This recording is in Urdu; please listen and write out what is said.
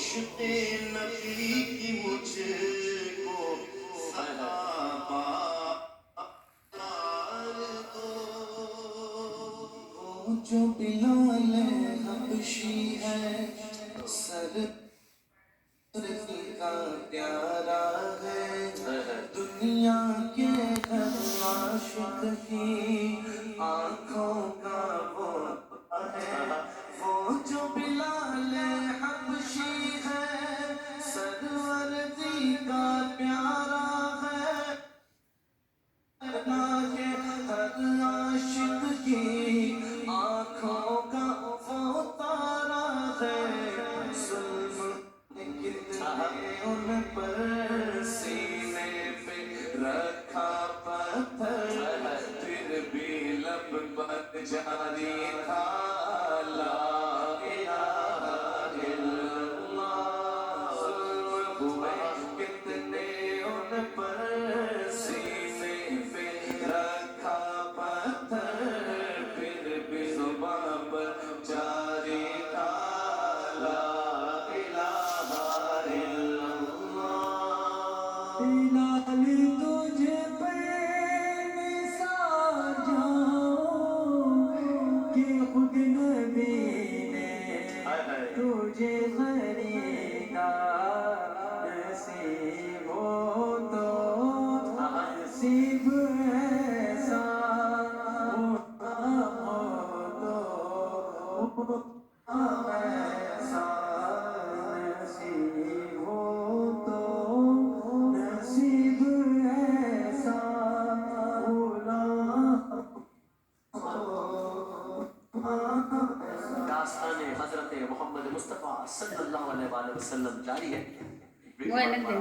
عشق نبی کی مجھ کو صحابہ دو، جو بلال حبشی ہے سر کا پیارا ہے، دنیا کے ہر عاشق کی آنکھوں کا وہ ہے، وہ جو بلال حبشی ہے سرورزی کا پیارا ہے، اللہ کے ہر عاشق کی آنکھوں کا وہ تارا ہے، ظلم کتنے ان پر سینے پہ رکھا پتھر، پھر بھی لب پر جاری تھا لا الہ الا اللہ، ظلم ہوئے کتنے ان پر سینے پہ رکھا پتھر، پھر بھی زبان پر جاری تھا لا الہ الا اللہ۔ بلال تجھ پہ نثار جاؤں کہ خود نبی نے تجھے خریدا، نصیب ہو تو نصیب ایسا ہو تو ایسا نصیب ہو تو نصیب ایسا داستان حضرت محمد مصطفیٰ صلی اللہ علیہ وآلہ وسلم جاری ہے۔ وہ الگ دینا